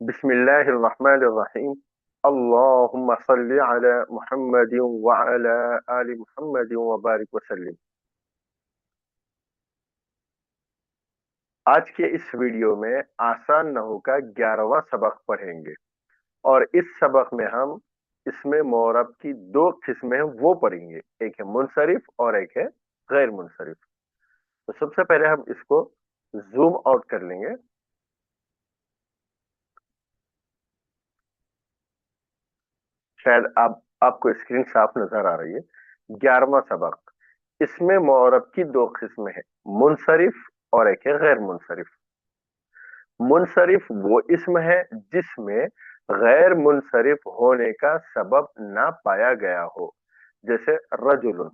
बिस्मिल्लाहिर्रहमानिर्रहीम। अल्लाहुम्मा सल्ली अला मुहम्मदिन व अला आलि मुहम्मदिन व बारिक वसल्लिम। आज के इस वीडियो में आसान नहू का 11वां सबक पढ़ेंगे और इस सबक में हम इसमें मोरब की दो किस्में हैं वो पढ़ेंगे। एक है मुनसरिफ और एक है गैर मुनसरिफ। तो सबसे पहले हम इसको जूम आउट कर लेंगे। शायद आपको स्क्रीन साफ नजर आ रही है। 11वां सबक, इसमें मुअर्रब की दो किस्में हैं, मुनसरिफ और एक है गैर मुनसरिफ। मुनसरिफ वो इसम है जिसमें गैर मुनसरिफ होने का सबब ना पाया गया हो, जैसे रजुलुन।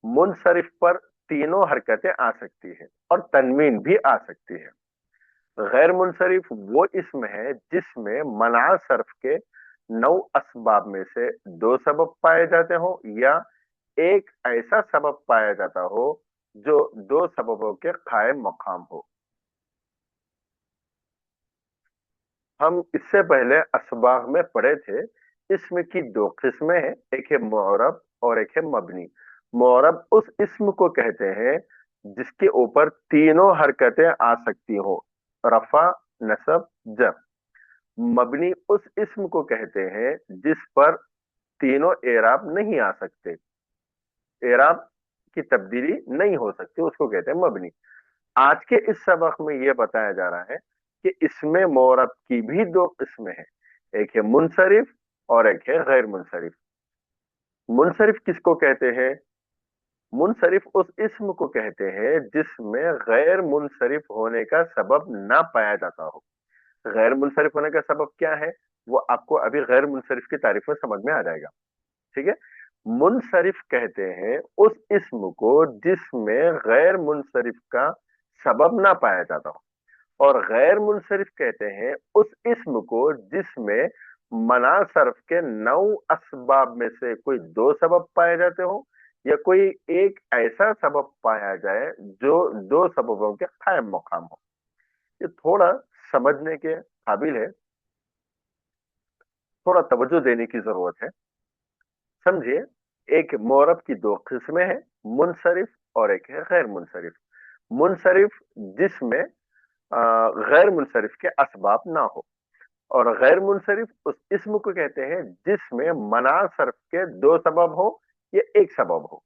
मुनसरिफ पर तीनों हरकतें आ सकती हैं और तनवीन भी आ सकती है। गैर मुनसरिफ वो इसम है जिसमें मना सर्फ के नौ असबाब में से दो सबब पाए जाते हो या एक ऐसा सबब पाया जाता हो जो दो सबबों के कायम मकाम हो। हम इससे पहले असबाग में पढ़े थे, इसम की दो किस्में हैं, एक है मुअर्रब और एक है मबनी। मुअर्रब उस इसम को कहते हैं जिसके ऊपर तीनों हरकतें आ सकती हो, रफा, नसब, जर। मबनी उस इसम को कहते हैं जिस पर तीनों एराब नहीं आ सकते, एराब की तब्दीली नहीं हो सकती, उसको कहते हैं मबनी। आज के इस सबक में यह बताया जा रहा है कि इसमें मोरब की भी दो किस्में हैं, एक है मुनसरिफ और एक है गैर मुनसरिफ। मुनसरिफ किसको कहते हैं? मुनसरिफ उस इस्म को कहते हैं जिसमें गैर मुनसरिफ होने का सबब ना पाया जाता हो। गैर मुनसरिफ होने का सबब क्या है वो आपको अभी गैर मुनसरिफ की तारीफ में समझ में आ जाएगा। ठीक है। मुनसरिफ कहते हैं उस इस्म को जिसमें गैर मुनसरिफ का सबब ना पाया जाता हो, और गैर मुनसरिफ कहते हैं उस इस्म को जिसमें मना सर्फ के नौ असबाब में से कोई दो सबब पाए जाते हो या कोई एक ऐसा सबब पाया जाए जो दो सबबों के कायम मकाम हो। ये थोड़ा समझने के काबिल है, थोड़ा तवज्जो देने की जरूरत है। समझिए, एक मोरब की दो किस्में हैं, मुनसरिफ और एक है गैर मुनसरिफ। मुनसरिफ जिसमें गैर मुनसरिफ के असबाब ना हो, और गैर मुनसरिफ उस इस्म को कहते हैं जिसमें मना सर्फ के दो सबब हो या एक सबब हो।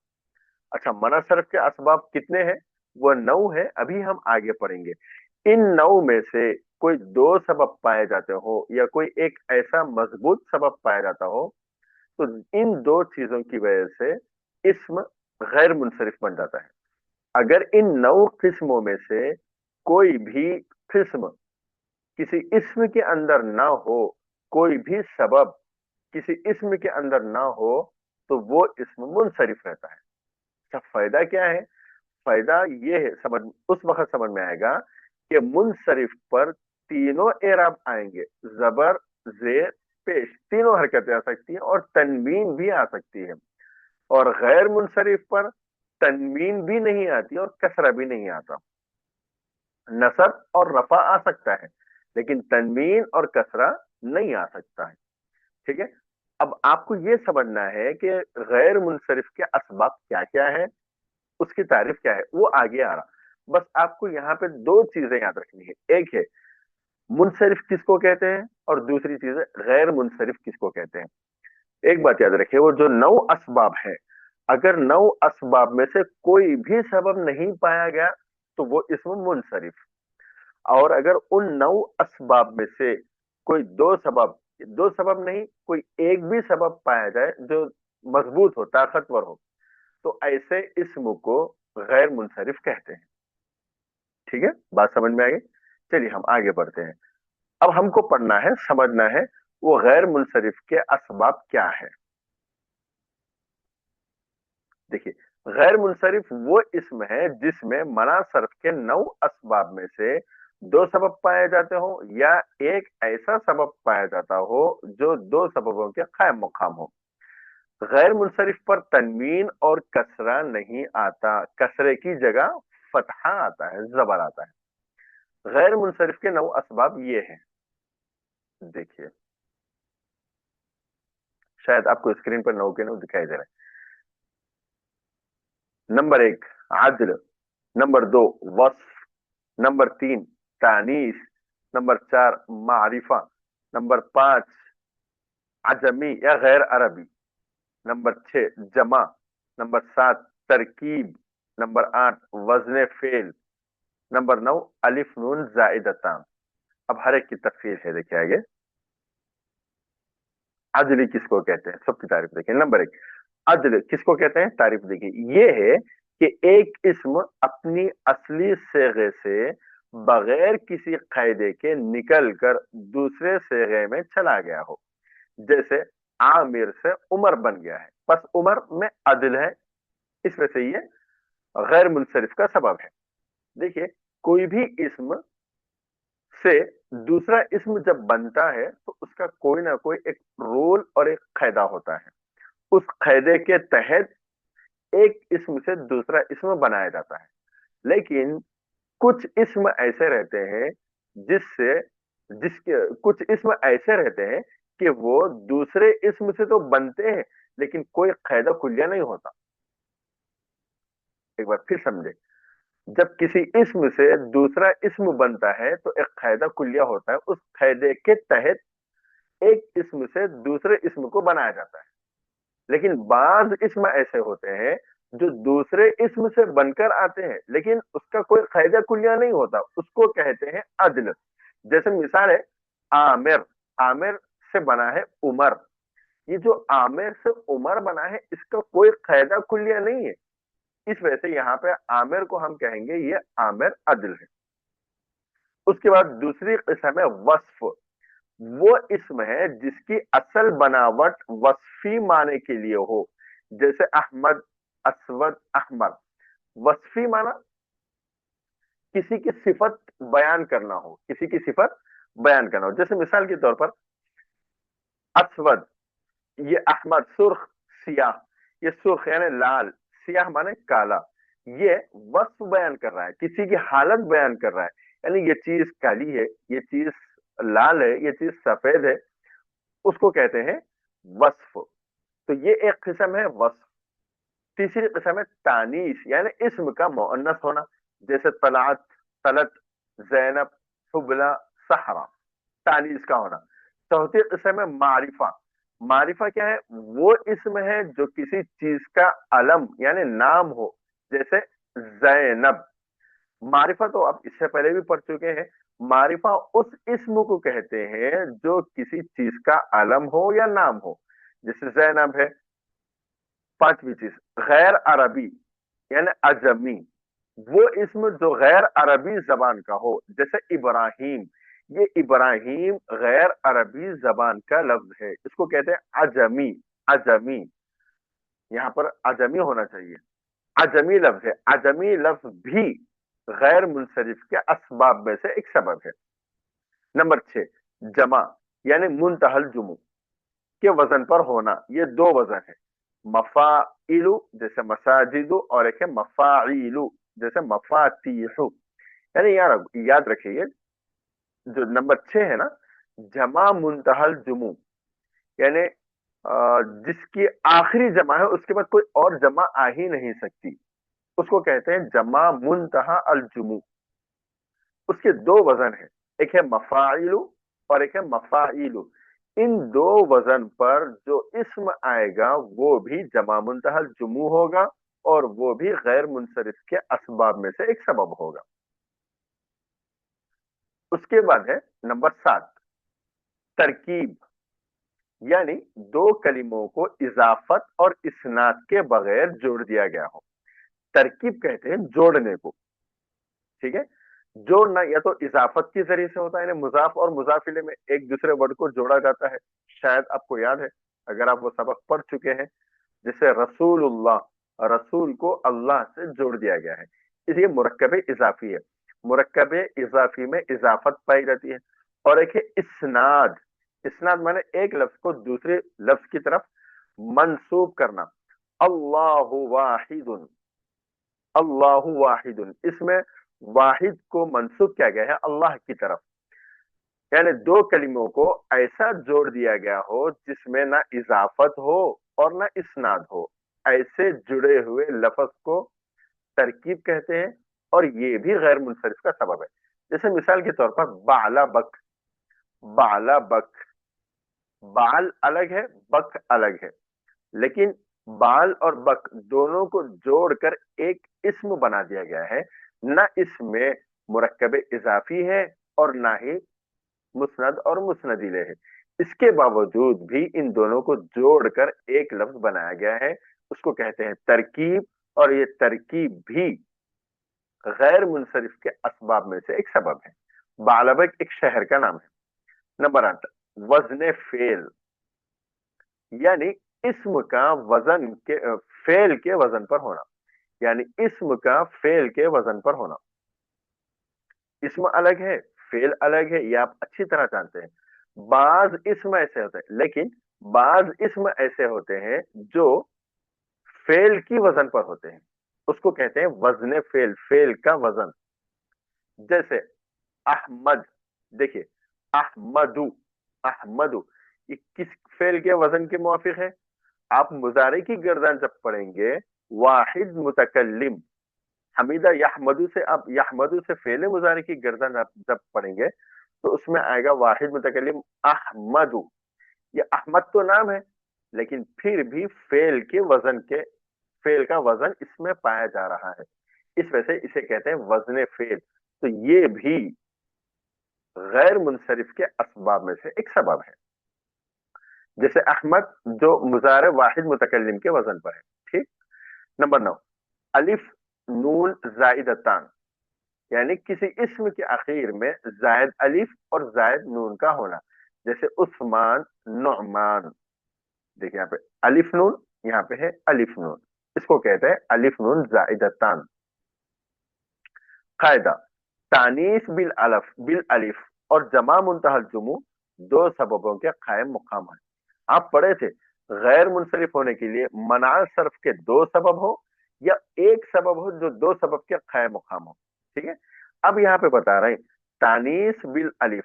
अच्छा, मना सर्फ के असबाब कितने हैं? वो 9 है, अभी हम आगे पढ़ेंगे। इन 9 में से कोई दो सबब पाए जाते हो या कोई एक ऐसा मजबूत सबब पाया जाता हो, तो इन दो चीजों की वजह से इस्म गैर मुनसरिफ बन जाता है। अगर इन 9 किस्मों में से कोई भी किस्म किसी इसम के अंदर ना हो, कोई भी सबब किसी इसम के अंदर ना हो, तो वो इसम मुनसरिफ रहता है। अच्छा, फायदा क्या है? फायदा ये है, उस वक्त समझ में आएगा कि मुनसरिफ पर तीनों एराब आएंगे, जबर, जेर, पेश, तीनों हरकतें आ सकती हैं और तनवीन भी आ सकती है। और गैर मुनसरिफ पर तनवीन भी नहीं आती और कसरा भी नहीं आता। नसब और रफा आ सकता है लेकिन तनवीन और कसरा नहीं आ सकता है। ठीक है। अब आपको यह समझना है कि गैर मुनसरिफ के असबाब क्या क्या है, उसकी तारीफ क्या है, वो आगे आ रहा। बस आपको यहाँ पे दो चीजें याद रखनी है, एक है मुनसरिफ किसको कहते हैं और दूसरी चीज है गैर मुनसरिफ किसको कहते हैं। एक बात याद रखिए, वो जो 9 असबाब है, अगर 9 असबाब में से कोई भी सबब नहीं पाया गया तो वो इसमें मुनसरिफ। और अगर उन 9 असबाब में से कोई दो सबब नहीं, कोई एक भी सबब पाया जाए जो मजबूत हो, ताकतवर हो, तो ऐसे इस्म को गैर मुनसरिफ कहते हैं। ठीक है, बात समझ में आ गई? चलिए हम आगे बढ़ते हैं। अब हमको पढ़ना है, समझना है वो गैर मुनसरिफ के असबाब क्या है। देखिए, गैर मुनसरिफ वो इसम है जिसमें मना सर्फ के 9 असबाब में से दो सबब पाए जाते हो या एक ऐसा सबब पाया जाता हो जो दो सबबों के कायम मकाम हो। गैर मुनसरिफ पर तनवीन और कसरा नहीं आता, कसरे की जगह फतहा आता है, जबर आता है। गैर मुनसरिफ के 9 असबाब ये हैं। देखिए, शायद आपको स्क्रीन पर नो के नो दिखाई दे रहा है। नंबर एक आदिल, नंबर दो वस्फ, नंबर तीन तानीस, नंबर चार मारिफा, नंबर पांच अजमी या गैर अरबी, नंबर छह जमा, नंबर सात तरकीब, नंबर आठ वजन फेल, नंबर नौ अलिफ नून जाइदतान। अब हर एक की तफसील है, देखिए आगे। अदली किसको कहते हैं, सबकी तारीफ देखिए। नंबर एक अदल किसको कहते हैं, तारीफ देखिए। ये है कि एक इसम अपनी असली सेगे से बगैर किसी कायदे के निकल कर दूसरे सेगे में चला गया हो। जैसे आमिर से उमर बन गया है, बस उमर में अदल है, इस वजह से ये गैर मुनसरिफ का सबब है। देखिए, कोई भी इसम से दूसरा इसम जब बनता है तो उसका कोई ना कोई एक रोल और एक कायदा होता है। उस कायदे के तहत एक इसम से दूसरा इसम बनाया जाता है। लेकिन कुछ इसम ऐसे रहते हैं जिससे जिसके कुछ इसम ऐसे रहते हैं कि वो दूसरे इसम से तो बनते हैं, लेकिन कोई कायदा कुल्लिया नहीं होता। एक बार फिर समझे, जब किसी इसम से दूसरा इसम बनता है तो एक कायदा कुल्लिया होता है, उस कायदे के तहत एक इसम से दूसरे इसम को बनाया जाता है। लेकिन बाज इसम ऐसे होते हैं जो दूसरे इसम से बनकर आते हैं, लेकिन उसका कोई कायदा कुल्लिया नहीं होता, उसको कहते हैं अदल। जैसे मिसाल है आमिर, आमिर से बना है उमर। ये जो आमिर से उमर बना है, इसका कोई कायदा कुल्लिया नहीं है, इस वजह से यहाँ पे आमिर को हम कहेंगे ये आमिर अदल है। उसके बाद दूसरी किस्म है वस्फ। वो इसम है जिसकी असल बनावट वस्फी माने के लिए हो। जैसे अहमद, असवद, अहमर। वस्फी माना किसी की सिफत बयान करना हो, किसी की सिफत बयान करना हो। जैसे मिसाल के तौर पर असवद, ये अहमद सुर्ख, सियाह, ये सुर्ख यानी लाल, सियाह माने काला। ये वस्फ बयान कर रहा है, किसी की हालत बयान कर रहा है, यानी ये चीज काली है, ये चीज लाल है, ये चीज सफेद है, उसको कहते हैं वस्फ। तो ये एक किस्म है वस्फ। तीसरी किस्म है तानीस, यानी इसम का मुअन्नस होना। जैसे तलात, तलत, जैनब, हुबला, सहरा, तानीस का होना। चौथी किस्म है मारिफा। मारिफा क्या है, वो इसम है जो किसी चीज का अलम यानी नाम हो। जैसे जैनब। मारिफा तो आप इससे पहले भी पढ़ चुके हैं। मारिफा उस इस्म को कहते हैं जो किसी चीज का अलम हो या नाम हो। जैसे जैनब है। पांचवी चीज गैर अरबी यानी अजमी, वो इसम जो गैर अरबी जबान का हो। जैसे इब्राहिम, ये इब्राहिम गैर अरबी जबान का लफ्ज है, इसको कहते हैं अजमी। अजमी, यहाँ पर अजमी होना चाहिए। अजमी लफ्ज है। अजमी लफ्ज भी गैर मुनसरिफ के असबाब में से एक सबब है। नंबर छह जमा, यानी मुंतहल जुमू के वजन पर होना। ये दो वजन है, मफाइलु जैसे मसाजिदु, और एक है मफाइलु जैसे मफातीहु। यानी यार याद रखिए, जो नंबर छह है ना, जमा मुंतहल जुमू, यानी जिसकी आखिरी जमा है उसके बाद कोई और जमा आ ही नहीं सकती, उसको कहते हैं जमा मुंतहा अल जुमू। उसके दो वजन है, एक है मफाइलु और एक है मफाइलु। इन दो वजन पर जो इस्म आएगा वो भी जमा मुंतहल जुमू होगा, और वो भी गैर मुनसरिफ के असबाब में से एक सबब होगा। उसके बाद है नंबर सात तरकीब, यानी दो कलिमों को इजाफत और इसनाद के बगैर जोड़ दिया गया हो। तरकीब कहते हैं जोड़ने को, ठीक है। जोड़ना या तो इजाफत के जरिए से होता है, यानी मुजाफ और मुजाफिले में एक दूसरे वर्ड को जोड़ा जाता है। शायद आपको याद है, अगर आप वो सबक पढ़ चुके हैं। जैसे रसूलुल्लाह, रसूल को अल्लाह से जोड़ दिया गया है, इसलिए मुरक्कब इजाफी है। मुरक्कब इजाफी में इजाफत पाई जाती है। और एक है इस्नाद। इस्नाद माने एक लफ्ज को दूसरे लफ्ज की तरफ मंसूब करना। अल्लाहु वाहिदुन, अल्लाहु वाहिदुन, इसमें वाहिद को मंसूब किया गया है अल्लाह की तरफ। यानी दो कलिमों को ऐसा जोड़ दिया गया हो जिसमें ना इजाफत हो और ना इसनाद हो, ऐसे जुड़े हुए लफ्ज को तरकीब कहते हैं, और ये भी गैर मुनसरिफ का सबब है। जैसे मिसाल के तौर पर बाला बक, बाला बक, बाल अलग है, बक अलग है, लेकिन बाल और बक दोनों को जोड़कर एक इस्म बना दिया गया है। ना इसमें मुरक्कब इजाफी है और ना ही मुस्नद और मुस्नदिले है। इसके बावजूद भी इन दोनों को जोड़कर एक लफ्ज बनाया गया है, उसको कहते हैं तरकीब, और ये तरकीब भी गैर मुनसरिफ के असबाब में से एक सबब है। बालबक एक शहर का नाम है। नंबर 8, वजन फेल, यानी इस्म का वजन के फेल के वजन पर होना, यानी इस्म का फेल के वजन पर होना। इस्म अलग है, फेल अलग है, ये आप अच्छी तरह जानते हैं। बाज इस्म ऐसे होते हैं, लेकिन बाज इस्म ऐसे होते हैं जो फेल की वजन पर होते हैं, उसको कहते हैं वजन फेल, फेल का वजन। जैसे अहमद, देखिए अहमदू, अहमदू, ये किस फेल के वजन के मुआफिक है? आप मुजारे की गर्दन जब पढ़ेंगे, वाहिद मुतकल्लिम, हमीदा यहमदू से, आप यहमदू से फेले मुजारे की गर्दन आप जब पढ़ेंगे तो उसमें आएगा वाहिद मुतकल्लिम अहमदू। ये अहमद तो नाम है, लेकिन फिर भी फेल के वजन के, फेल का वजन इसमें पाया जा रहा है, इस वजह से इसे कहते हैं वजन फेल। तो ये भी गैर मुनसरिफ के असबाब में से एक सबब है। जैसे अहमद जो मुजारे वाहिद मुतकल्लिम के वजन पर है। ठीक। नंबर 9, अलिफ नून जायदतान, यानी किसी इस्म के आखिर में जायद अलिफ और जायद नून का होना। जैसे उस्मान, नुअमान, देखिए यहाँ पे अलिफ नून, यहाँ पे है अलिफ नून, इसको कहते हैं अलिफ नून जायदतान। कायदा, तानीस बिल अलफ, बिल अलिफ और जमा मुंतहल जुमू दो सबबों के कायम मुकाम है। आप पढ़े थे गैर मुनसरिफ होने के लिए मना सर्फ के दो सबब हो या एक सबब हो जो दो सबब के कायम मुकाम हो। ठीक है। अब यहाँ पे बता रहे हैं तानीस बिल अलिफ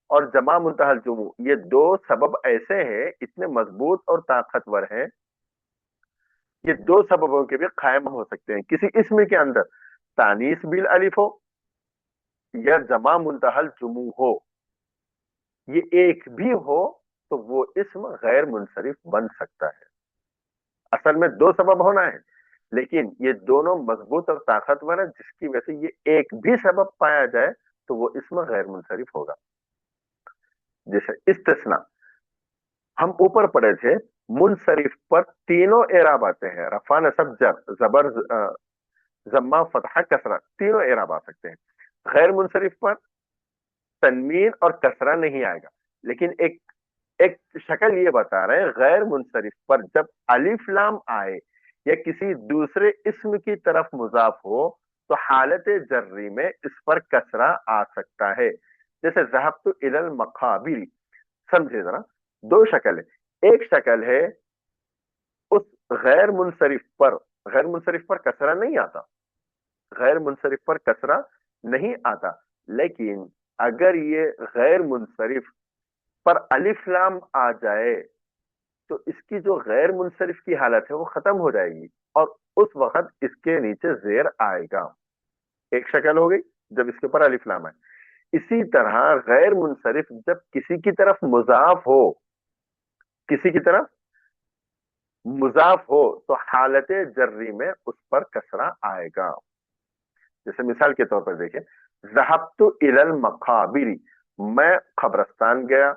और जमा मुंतहल जुमू, ये दो सबब ऐसे हैं, इतने मजबूत और ताकतवर हैं, ये दो सबबों के भी कायम हो सकते हैं किसी इसम के अंदर। तानीस बिल अलिफ हो या जमा मुंतहल जुमू हो, ये एक भी हो तो वो इसम गैर मुनसरिफ बन सकता है। असल में दो सबब होना है, लेकिन ये दोनों मजबूत और ताकतवर है, जिसकी वजह से ये एक भी सबब पाया जाए तो वो इसम गैर मुनसरिफ होगा। जैसे इस्तिस्ना, हम ऊपर पढ़े थे मुनसरिफ पर तीनों एराब आते हैं, रफा नसब जर, जबर जम्मा फतहा कसरा, तीनों एराब आ सकते हैं। गैर मुनसरिफ पर तनवीन और कसरा नहीं आएगा, लेकिन एक एक शक्ल ये बता रहे हैं गैर मुनसरिफ पर जब अलिफ लाम आए या किसी दूसरे इस्म की तरफ मुजाफ हो तो हालत जर्री में इस पर कसरा आ सकता है। जैसे ज़हबतु इलल मकाबिल, समझे जरा, दो शक्ल है। एक शक्ल है उस गैर मुनसरिफ पर, गैर मुनसरिफ पर कसरा नहीं आता, गैर मुनसरिफ पर कसरा नहीं आता, लेकिन अगर ये गैर मुनसरिफ पर अलिफ लाम आ जाए तो इसकी जो गैर मुनसरिफ की हालत है वो खत्म हो जाएगी और उस वक्त इसके नीचे जेर आएगा। एक शक्ल हो गई जब इसके ऊपर अलिफ लाम है। इसी तरह गैर मुनसरिफ जब किसी की तरफ मुजाफ हो, किसी की तरफ मुजाफ हो तो हालत जर्री में उस पर कसरा आएगा। जैसे मिसाल के तौर पर देखिए, ज़हबतु इलल मकाबिर, मैं कब्रस्तान गया।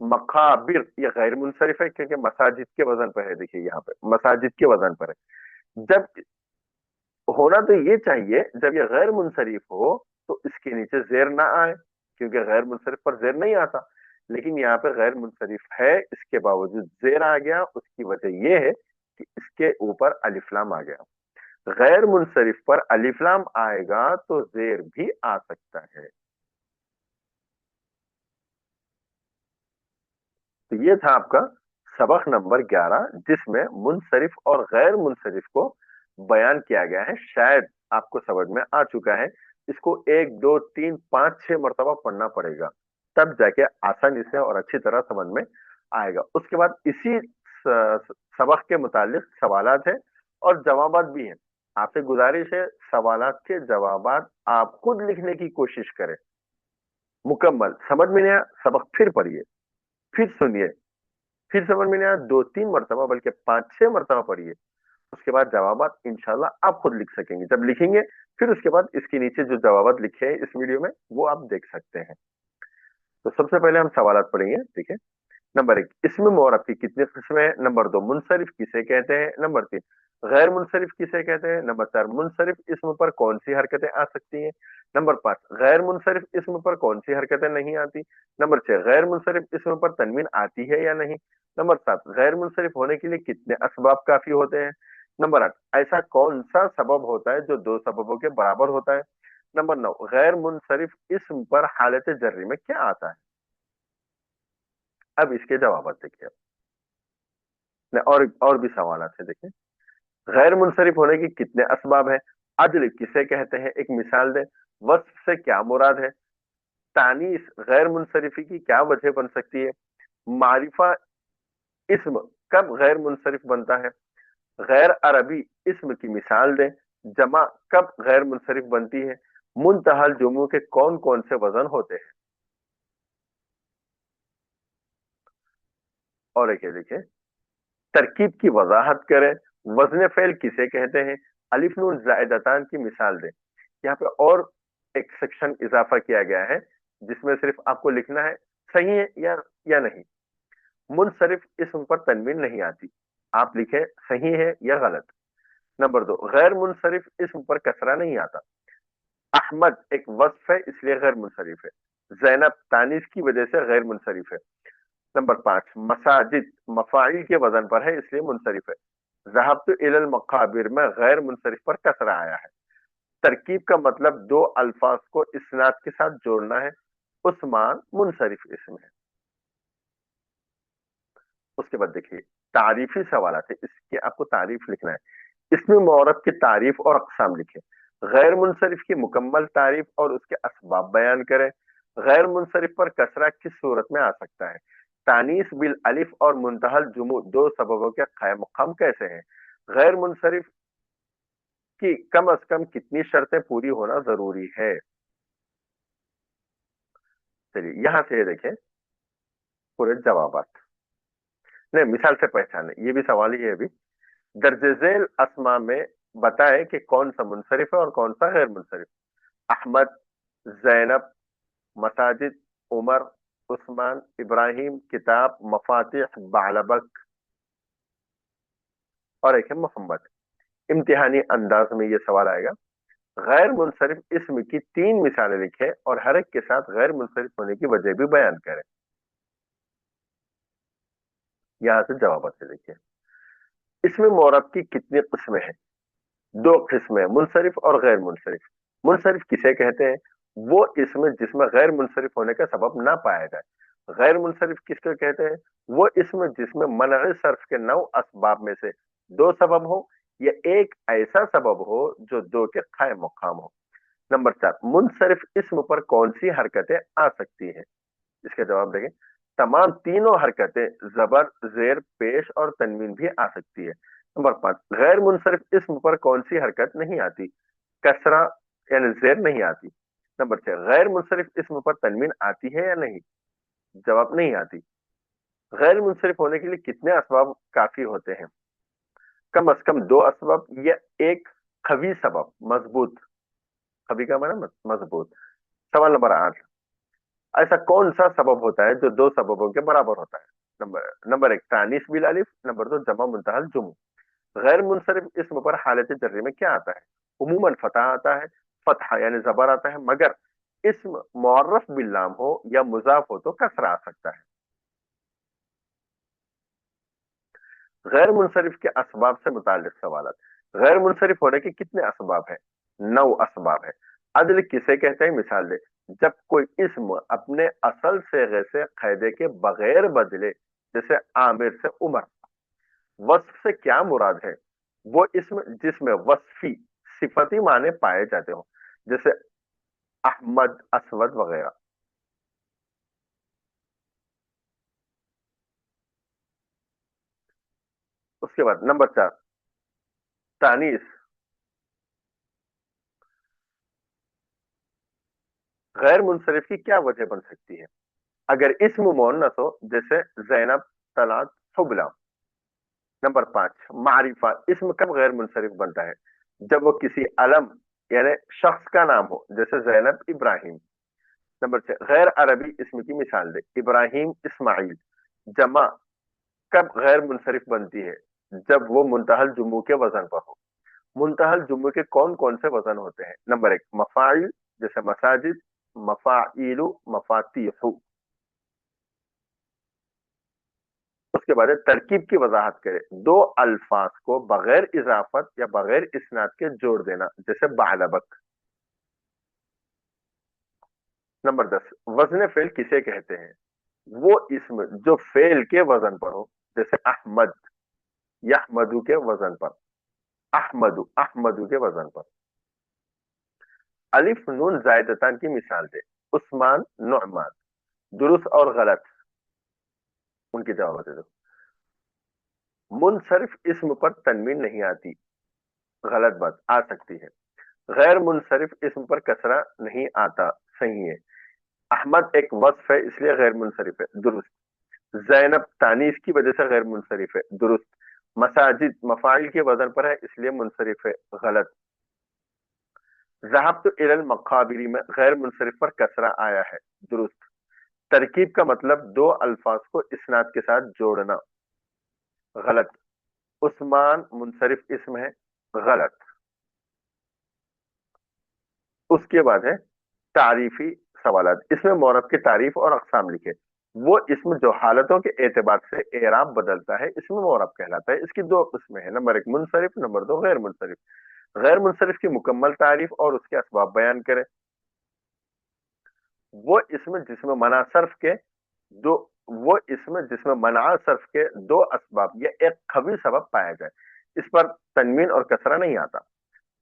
मकाबिर ये गैर मुनसरिफ है क्योंकि मसाजिद के वजन पर है, देखिए यहाँ पे मसाजिद के वजन पर है। जब होना तो ये चाहिए जब ये गैर मुनसरिफ हो तो इसके नीचे जेर ना आए, क्योंकि गैर मुनसरिफ पर जेर नहीं आता, लेकिन यहाँ पे गैर मुनसरिफ है, इसके बावजूद जेर आ गया। उसकी वजह यह है कि इसके ऊपर अलिफ्लाम आ गया। गैर मुनसरिफ पर अलिफ्लाम आएगा तो जेर भी आ सकता है। तो ये था आपका सबक नंबर 11, जिसमें मुनसरिफ और गैर मुनसरिफ को बयान किया गया है। शायद आपको समझ में आ चुका है। इसको 1 2 3 5 6 मरतबा पढ़ना पड़ेगा। तब जाके आसानी से और अच्छी तरह समझ में आएगा। उसके बाद इसी सबक के मुतालिक सवालात है और जवाबात भी हैं। आपसे गुजारिश है सवालात के जवाबात आप खुद लिखने की कोशिश करें। मुकम्मल समझ में नहीं आया सबक फिर पढ़िए, फिर सुनिए, फिर समझ में नहीं आया 2-3 मरतबा बल्कि 5-6 मरतबा पढ़िए। उसके बाद जवाबात इंशाल्लाह आप खुद लिख सकेंगे। जब लिखेंगे फिर उसके बाद इसके नीचे जो जवाबात लिखे हैं इस वीडियो में वो आप देख सकते हैं। तो सबसे पहले हम सवालात पढ़ेंगे, ठीक है। नंबर 1, इसमें मुअर्रब की कितनी किस्में हैं? नंबर 2, मुनसरिफ किसे कहते हैं? नंबर 3, गैर मुनसरिफ किसे कहते हैं? नंबर 4, मुनसरिफ इसम पर कौन सी हरकतें आ सकती हैं? नंबर 5, गैर मुनसरिफ इसम पर कौन सी हरकतें नहीं आती? नंबर 6, गैर मुनसरिफ इसम पर तनवीन आती है या नहीं? नंबर 7, गैर मुनसरिफ होने के लिए कितने असबाब काफी होते हैं? नंबर 8, ऐसा कौन सा सबब होता है जो दो सबबों के बराबर होता है? नंबर 9, गैर मुनसरिफ इसम पर हालत जर्री में क्या आता है? अब इसके जवाब देखिए। और भी सवाल है, देखिए। गैर मुनसरिफ होने के कितने असबाब हैं? अदल किसे कहते हैं? एक मिसाल दें। वस्फ से क्या मुराद है? तानीस गैर मुनसरिफी की क्या वजह बन सकती है? मारिफा इस्म कब गैर मुनसरिफ बनता है? गैर अरबी इस्म की मिसाल दें। जमा कब गैर मुनसरिफ बनती है? मुंतहल जुमू के कौन कौन से वजन होते हैं? और एक देखिए, तरकीब की वजाहत करें। वजन फेल किसे कहते हैं? अलिफ नून जायदतान की मिसाल दें। यहाँ पे और एक सेक्शन इजाफा किया गया है जिसमें सिर्फ आपको लिखना है सही है या नहीं। मुनसरिफ इसम पर तनवीन नहीं आती, आप लिखें सही है या गलत। नंबर 2, गैर मुनसरिफ इसम पर कसरा नहीं आता। अहमद एक वस्फ है इसलिए गैर मुनसरिफ है। जैनब तानीस की वजह से गैर मुनसरिफ है। नंबर 5, मसाजिद मफाइल के वजन पर है इसलिए मुनसरिफ है। ज़हबतु इलल मकाबिर में गैर मुनसरिफ पर कसरा आया है। तरकीब का मतलब दो अल्फाज को इस्नाद के साथ जोड़ना है। उस्मान मुनसरिफ इसम है। उसके बाद देखिए, तारीफी सवाल है, इसकी आपको तारीफ लिखना है। इसमें मुअर्रब की तारीफ और अक़साम लिखें। गैर मुनसरिफ की मुकम्मल तारीफ और उसके असबाब बयान करें। गैर मुनसरिफ पर कसरा किस सूरत में आ सकता है? तानीस बिल अलिफ और मुंतहल जुमू दो सबबों के क़ायम मक़ाम कैसे हैं? गैर मुनसरिफ की कम अज कम कितनी शर्तें पूरी होना जरूरी है? चलिए यहां से ये देखें पूरे जवाब। नहीं, मिसाल से पहचाने, ये भी सवाल ही है अभी। दर्ज झेल अस्मा में बताएं कि कौन सा मुनसरिफ है और कौन सा गैर मुनसरिफ। अहमद, जैनब, मसाजिद, उमर, उस्मान, इब्राहिम, किताब, मफातिह, बालबक। और एक है मोहम्मद। इम्तिहानी अंदाज में ये सवाल आएगा। गैर मुनसरिफ इसम की 3 मिसालें लिखें और हर एक के साथ गैर मुनसरिफ होने की वजह भी बयान करें। यहां से जवाब से देखिए। इसमें मोरब की कितनी किस्में हैं? 2 किस्में, मुनसरिफ और गैर मुनसरिफ। मुनसरिफ किसे कहते हैं? वो इसमें जिसमें गैर मुनसरिफ होने का सबब ना पाया जाए। गैर मुनसरिफ किसको कहते हैं? वो इसमें जिसमें मनअ सर्फ के 9 असबाब में से 2 सबब हो या एक ऐसा सबब हो जो 2 के कायम मकाम हो। नंबर 4, मुनसरिफ इसम पर कौन सी हरकतें आ सकती हैं? इसका जवाब देंगे। तमाम तीनों हरकतें जबर, जेर, पेश और तनवीन भी आ सकती है। नंबर 5, गैर मुनसरिफ इसम पर कौन सी हरकत नहीं आती? कसरा यानी जेर नहीं आती। नंबर 6, गैर मुनसरिफ इसम पर तनवीन आती है या नहीं? जवाब नहीं आती। गैर मुनसरिफ होने के लिए कितने असबाब काफी होते हैं? कम अज कम 2 असबाब या एक खवी सबब, मजबूत। खवी का माना मजबूत। सवाल नंबर 8, ऐसा कौन सा सबब होता है जो 2 सबबों के बराबर होता है? नंबर 1, तानीस बिल अलिफ। नंबर 2, जमा मुंतहल जुमू। गैर मुनसरिफ इसम पर हालत जर्री में क्या आता है? उमूमन फतह आता है, फतह यानी जबर आता है, मगर इसम मुअर्रफ बिल्लाम हो या मुजाफ हो तो कसरा आ सकता है। गैर मुनसरिफ के असबाब से मुताल्लिक सवाल। गैर मुनसरिफ होने के कितने असबाब हैं? 9 असबाब है। अदल किसे कहते हैं? मिसाल दे। जब कोई इस्म अपने असल सेगे से कायदे के बगैर बदले, जैसे आमिर से उमर। वस्फ से क्या मुराद है? वो इस्म जिसमें वस्फी सिफती माने पाए जाते हो, जैसे अहमद, असवद वगैरह। उसके बाद नंबर 4, तानीस। गैर मुनसरिफ की क्या वजह बन सकती है? अगर इस्म मुअन्नस हो, जैसे जैनब, तलात, हुबला। नंबर 5, मारिफा। इस्म कब गैर मुनसरिफ बनता है? जब वो किसी अलम यानी शख्स का नाम हो, जैसे जैनब, इब्राहिम। नंबर 6, गैर अरबी इस्म की मिसाल दे। इब्राहिम, इस्माइल। जमा कब गैर मुनसरिफ बनती है? जब वो मुंतहल जुम्मू के वजन पर हो। मुंतहल जुम्मू के कौन कौन से वजन होते हैं? नंबर 1, मफाइल, जैसे मसाजिद, मफाइलु, मफातीहु। उसके बाद है तरकीब की वजाहत करें। दो अल्फाज को बगैर इजाफत या बगैर इस्नाद के जोड़ देना, जैसे बालबक। नंबर 10, वजन फेल किसे कहते हैं? वो इसम जो फेल के वजन पर हो, जैसे अहमद, यहमदू के वजन पर। अहमदू, अहमदू के वजन पर। अलिफ नून जायदतान की मिसाल दे। उस्मान, नुअमान। दुरुस्त और गलत, उनकी जवाब दे दो। मुनसरिफ इस्म पर तनवीन नहीं आती, गलत बात, आ सकती है। गैर मुनसरिफ इस्म पर कसरा नहीं आता, सही है। अहमद एक वस्फ है, इसलिए गैर मुनसरिफ है, दुरुस्त। जैनब तानीस की वजह से गैर मुनसरिफ है, दुरुस्त। मसाजिद मफाइल के वजन पर है, इसलिए मुनसरिफ है, गलत। ज़हब तो इलल मकाबिरी में गैर मुनसरिफ पर कसरा आया है, दुरुस्त। तरकीब का मतलब दो अल्फाज को इस्नाद के साथ जोड़ना, गलत। उस्मान मुनसरिफ इस्म है, गलत। उसके बाद है तारीफी सवालात। इसमें मोरब की तारीफ और अकसाम लिखे। वो इसमें जो हालतों के एतबार से एराब बदलता है, इसमें मोरब कहलाता है। इसकी दो किस्में हैं, नंबर 1 मुनसरिफ, नंबर 2 गैर मुनसरिफ। गैर मुनसरिफ की मुकम्मल तारीफ और उसके असबाब बयान करें। वो इसमें जिसमें मना सर्फ के दो वो इसमें जिसमें मना सर्फ के दो असबाब या एक खबी सबब पाया जाए, इस पर तनवीन और कसरा नहीं आता।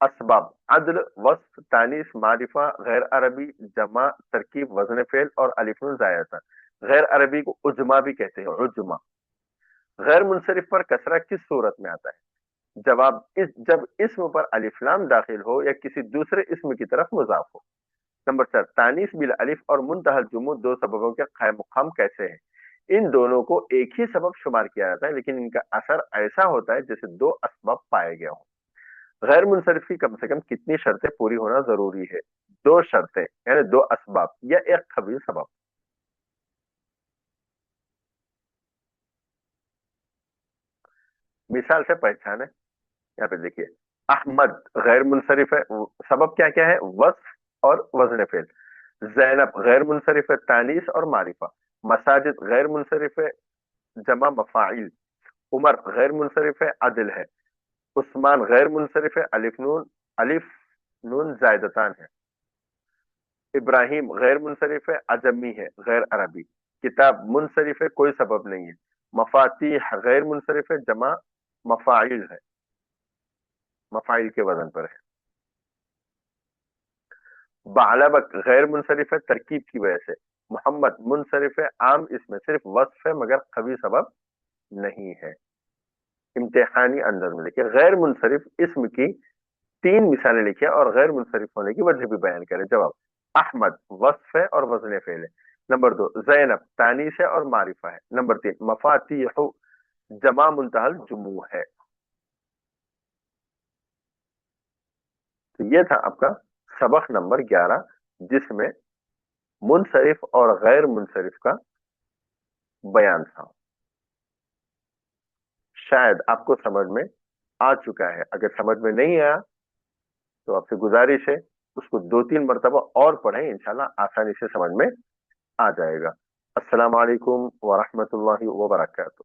असबाब अदल, वस्फ, तानीस, मारिफा, गैर अरबी, जमा, तरकीब, वजन फेल और अलिफुन जायता। गैर अरबी को उजमा भी कहते हैं, उजमा। गैर मुनसरिफ पर कसरा किस सूरत में आता है? जवाब, इस जब इस्म पर अलिफ्लाम दाखिल हो या किसी दूसरे इस्म की तरफ मुजाफ हो। नंबर 4, तानीस बिल अलिफ और मुंतहल जुमू दो सबबों के खैर मुकाम कैसे हैं? इन दोनों को एक ही सबब शुमार किया जाता है, लेकिन इनका असर ऐसा होता है जैसे दो असबाब पाए गए हों। गैर मुनसरिफ की कम से कम कितनी शर्तें पूरी होना जरूरी है? दो शर्तें, यानी दो असबाब या एक खबीर सबब। मिसाल से पहचाने, यहाँ पे देखिए। अहमद गैर मुनसरिफ है, सबब क्या क्या है? वस्फ और वजन फेल। जैनब गैर मुनसरिफ है, तानीस और मारिफा। मसाजिद गैर मुनसरिफ है, जमा मफाइल। उमर गैर मुनसरिफ है, अदिल है। उस्मान गैर मुनसरिफ है, अलिफ नून जायदतान है। इब्राहिम गैर मुनसरिफ है, अजमी है, गैर अरबी। किताब मुनसरिफ है, कोई सबब नहीं है। मफातीह गैर मुनसरिफ है, जमा मफाइल है, मफाइल के वजन पर है। बालबक गैर मुनसरिफ है, तरकीब की वजह से। मोहम्मद मुनसरिफ है, आम इसमें सिर्फ वस्फ है मगर कभी सबब नहीं है। इम्तिहानी अंदाज में देखिए, गैर मुनसरिफ इस्म की तीन मिसालें लिखिए और गैर मुनसरिफ होने की वजह भी बयान करें। जवाब, अहमद वस्फ है और वजन फेल है। नंबर 2, जैनब तानीस है और मारिफा है। नंबर 3, मफातीह जमा मुंतहल जुमू है। तो ये था आपका सबक नंबर 11, जिसमें मुनसरिफ और गैर मुनसरिफ का बयान था। शायद आपको समझ में आ चुका है। अगर समझ में नहीं आया तो आपसे गुजारिश है, उसको 2-3 मरतबा और पढ़ें, इंशाल्लाह आसानी से समझ में आ जाएगा। अस्सलाम वालेकुम व रहमतुल्लाहि व बरकातहू।